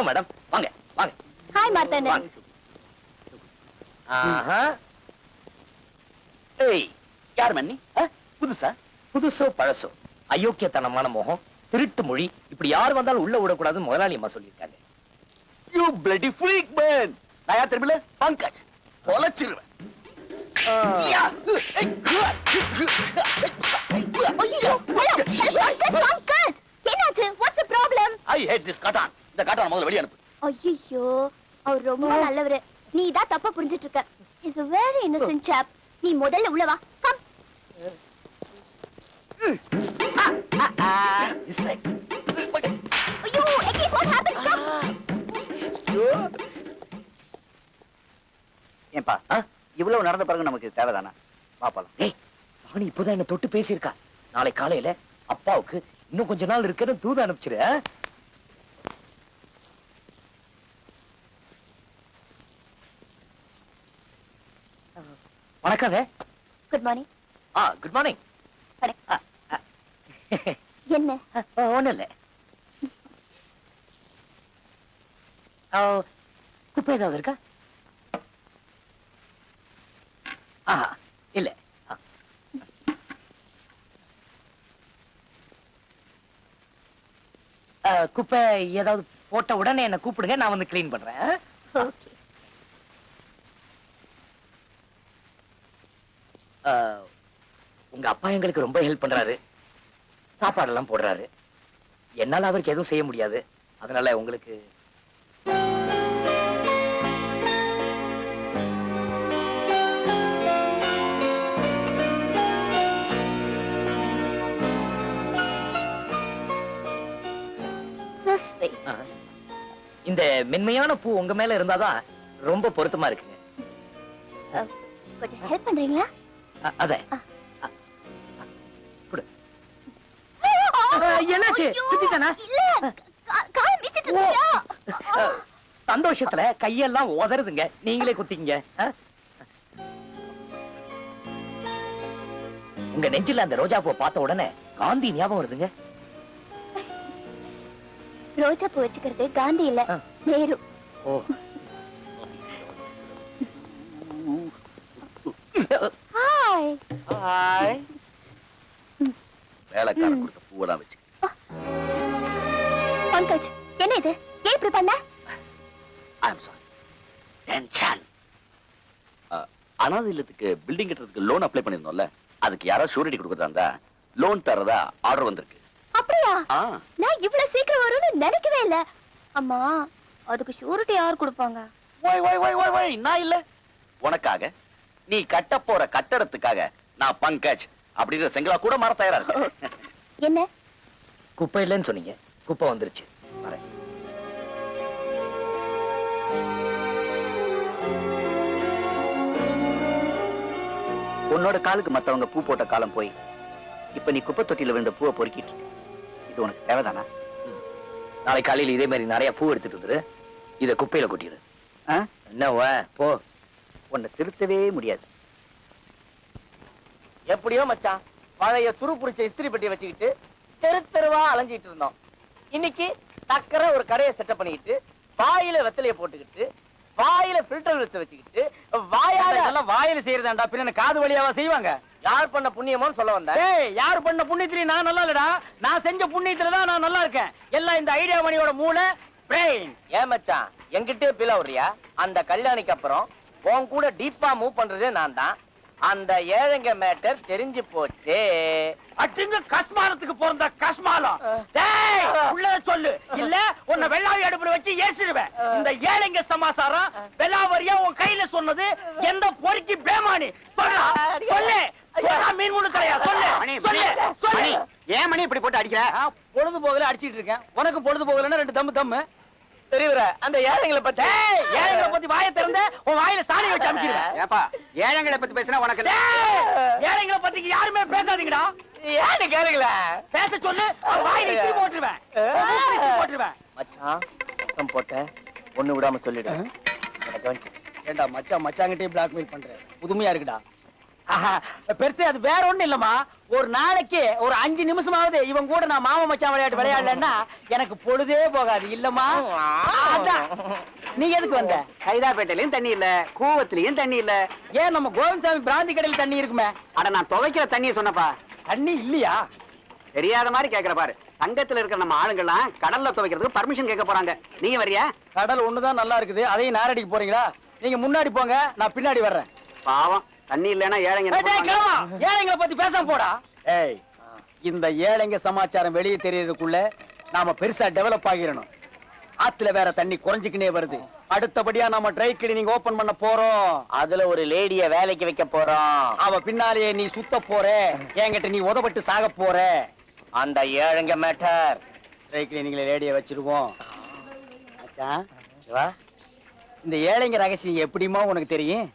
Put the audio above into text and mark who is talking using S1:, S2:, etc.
S1: Hello madam, வாங்க வாங்க.
S2: Hi Marthandan.
S1: ஏய், யார் மன்னி? புதுசோ பழசோ, அயோக்கியத்தனமான முகம், திருட்டு மொழி, இப்படி யார் வந்தாலும் உள்ள விடக்கூடாதுன்னு முதலாளி அம்மா சொல்லியிருக்காங்க.
S3: You bloody freak man! நான் யார் தெரியுமில்ல? பங்கஜ். பொலச்சிருவேன்.
S2: ஐயோ, பங்கஜ், என்னாச்சு? What's the problem?
S3: I hate this காட்டான். இந்த காட்டான முதல்ல வெளிய அனுப்பு.
S2: ஐயோ, அவர் ரொம்ப நல்லவரு. நீ தான் தப்பா புரிஞ்சிட்டு இருக்க. He's a very innocent chap. நீ முதல்ல உள்ள வா. Come.
S3: This side.
S2: ஐயோ, again what happened? Come.
S4: ஏன்பா இவ்வளவு நடந்த பிறகு நமக்கு தேவைதானா? பாப்பலாம்.
S1: ஏய், வாணி இப்பதான் என்ன தொட்டு பேசியிருக்கா. நாளை காலையில அப்பாவுக்கு இன்னும் கொஞ்ச நாள் இருக்குன்னு தூது அனுப்பிச்சிரு. வணக்கம்.
S2: Good morning.
S1: Good morning.
S2: என்ன?
S1: ஒண்ணும் இல்ல. குப்பை ஏதாவது இருக்கா? இல்ல. குப்பை ஏதாவது போட்ட உடனே என்ன கூப்பிடுங்க, நான் வந்து கிளீன் பண்றேன்.
S2: ஓகே.
S1: உங்க அப்பா எங்களுக்கு ரொம்ப ஹெல்ப் பண்றாரு, சாப்பாடெல்லாம் போடுறாரு. என்னால அவருக்கு எதுவும் செய்ய முடியாது, அதனால உங்களுக்கு இந்த மென்மையான பூ உங்க மேல இருந்தாதான் ரொம்ப பொருத்தமா இருக்குங்க.
S2: கொஞ்சம் ஹெல்ப் பண்றீங்களா?
S1: அத என்னாச்சு?
S2: இல்ல, கால் மீச்சிட்டு இருக்கியா?
S1: சந்தோஷத்துல கையெல்லாம் உதறுதுங்க, நீங்களே குத்திங்க. உங்க நெஞ்சில அந்த ரோஜா பூ பார்த்த உடனே காந்தி ஞாபகம் வருதுங்க.
S2: ரோஜா பூ வச்சுக்கிறது காந்தி இல்ல, நேரு.
S1: ஓ.
S2: ஹாய்.
S3: ஹாய். வேலைக்கார கொடுத்த பூவெல்லாம் வச்சு.
S2: பங்கஜ், என்ன இது? ஏன் இப்படி பண்ண?
S3: I am sorry. டென்ஷன். அனாதை இல்லத்துக்கு பில்டிங் கட்டுறதுக்கு லோன் அப்ளை பண்ணிருந்தோம்ல, அதுக்கு யாராவது ஷூரிட்டி கொடுக்கறதா இருந்தா லோன் தரதா ஆர்டர் வந்திருக்கு.
S2: அப்படியா? நான் இவ்வளவு சீக்கிரம் வரும்னு நினைக்கவே இல்ல. அம்மா, அதுக்கு ஷூரிட்டி யார் கொடுப்பாங்க?
S3: ஓய் நான் இல்ல. உனக்காக, நீ கட்ட போற கட்டடத்துக்காக நான் பங்கஜ் அப்படிங்கிற செங்கலா கூட மாற தயாரா இருக்கேன்.
S2: என்ன?
S1: குப்பை இல்லைன்னு சொன்னீங்க, குப்பை வந்துருச்சு. வரேன்.
S4: உன்னோட காலுக்கு மத்தவங்க பூ போட்ட காலம் போய் இப்ப நீ குப்பை தொட்டியில விழுந்த பூவை பொறுக்கிட்டு இருக்க. இது உனக்கு தேவைதானா?
S1: நாளை காலையில் இதே மாதிரி நிறைய பூ எடுத்துட்டு வந்துரு, இத குப்பையில கொட்டிடு. என்ன போ,
S4: உன்னை திருத்தவே முடியாது.
S5: எப்படியோ மச்சான், பழைய துரு புடிச்ச இஸ்திரி பெட்டியை வச்சுக்கிட்டு தெரு தெருவா அலைஞ்சிட்டு இருந்தோம். இன்னைக்கு டக்கர ஒரு கடையை செட்டப் பண்ணிக்கிட்டு, வாயில வெத்தலையை போட்டுக்கிட்டு, வாயில ஃபில்டர் வச்சுக்கிட்டு,
S6: வாயில செய்யறதாண்டா, பின்ன காது வழியாவா செய்வாங்க?
S5: யார் பண்ண புண்ணியமோன்னு சொல்ல வந்தேன்.
S6: யார் பண்ண புண்ணியத்திலயும் நான் நல்லா இல்லடா, நான் செஞ்ச புண்ணியத்துலதான் நான் நல்லா இருக்கேன். எல்லாம் இந்த ஐடியா மணியோட மூளை, பிரெயின்.
S5: ஏன் மச்சான், என்கிட்டே பில வர்றியா? அந்த கல்யாணிக்கு அப்புறம் உன் கூட டீப்பா மூவ் பண்றதே நான் தான். அந்த ஏழைங்க மேட்டர் தெரிஞ்சு போச்சு.
S6: அட்டுங்க கஸ்மாலத்துக்கு பிறந்த கஸ்மாலம். டேய், உள்ள சொல்லு, இல்ல உன்னை வெள்ளாவி அடுப்புல வச்சு ஏசிடுவேன். இந்த ஏழைங்க சமாசாரம் வெள்ளாவரியா உன் கையில சொன்னது எந்த பொறுக்கி பேமானி? சொல்லு சொல்லு, மீன் முழு தலையா? சொல்லு சொல்லு சொல்லு.
S4: ஏன் மணி இப்படி போட்டு அடிக்கிற?
S6: பொழுது போகல அடிச்சிட்டு இருக்கேன். உனக்கு பொழுது போகலன்னா ரெண்டு தம்மு தம்மு.
S5: தெரியுற அந்த ஏழைங்களை பத்தி,
S6: ஏழைங்களை பத்தி வாயை திறந்த உன் வாயில சாணி வச்சு அமுக்கிடுவேன்.
S4: ஏப்பா, ஏழைங்களை பத்தி பேசினா உனக்கு
S6: ஏழைங்களை பத்தி யாருமே பேசாதீங்கடா.
S5: ஏன்னு கேளுங்கள,
S6: பேச சொல்லு, வாயில இஸ்திரி போட்டுருவேன். போட்டுருவேன்.
S5: மச்சான் சத்தம் போட்ட ஒண்ணு விடாம சொல்லிடு.
S6: ஏண்டா மச்சான் மச்சாங்கிட்டே பிளாக்மெயில் பண்ற? புதுமையா இருக்குடா. ஆஹா, பெருசு அது வேற ஒண்ணு இல்லம்மா. ஒரு நாளைக்கு ஒரு 5 நிமிஷமாவது இவன் கூட நான் மாமா மச்சான் விளையாட்டு விளையாடலன்னா எனக்கு பொழுதே போகாது இல்லம்மா. அதான். நீ எதுக்கு வந்த?
S4: கைதாப்பேட்டையிலயும் தண்ணி இல்ல, கூவத்திலயும் தண்ணி இல்ல.
S6: ஏன் நம்ம கோவிந்தசாமி பிராந்தி கடையில் தண்ணி இருக்குமே?
S4: அட நான் துவைக்கிற தண்ணியை சொன்னப்பா.
S6: தண்ணி இல்லையா?
S4: தெரியாத மாதிரி கேக்குற பாரு. சங்கத்துல இருக்கிற நம்ம ஆளுங்கெல்லாம் கடல்ல துவைக்கிறதுக்கு பர்மிஷன் கேட்க போறாங்க. நீங்க வரியா?
S6: கடல் ஒண்ணுதான் நல்லா இருக்குது, அதையும் நேரடிக்கு போறீங்களா? நீங்க முன்னாடி போங்க, நான் பின்னாடி வர்றேன்.
S4: பாவம், தண்ணி இல்லைன்னா ஏழைங்க என்ன
S6: ஏய், டேய்,
S4: பண்ணுவாங்க?
S6: கிழவா, ஏழைங்களை பத்தி பேசாம போடா. ஏய், இந்த ஏழைங்க சமாச்சாரம் வெளியே தெரியறதுக்குள்ள நாம பெருசா டெவலப் ஆகிரணும். ஆத்துல வேற தண்ணி குறைஞ்சுக்கினே வருது. அடுத்தபடியா நாம ட்ரை கிளீனிங் ஓபன் பண்ண போறோம்.
S5: அதுல ஒரு லேடிய வேலைக்கு வைக்க போறோம்.
S6: அவ பின்னாலேயே நீ சுத்த போற, என்கிட்ட நீ உதப்பட்டு சாக போற.
S5: அந்த ஏழைங்க மேட்டர்.
S6: ட்ரை கிளீனிங்ல லேடிய வச்சிருவோம். மச்சான், சிவா, இந்த ஏழைங்க ரகசியம் எப்படிமா உனக்கு தெரியும்?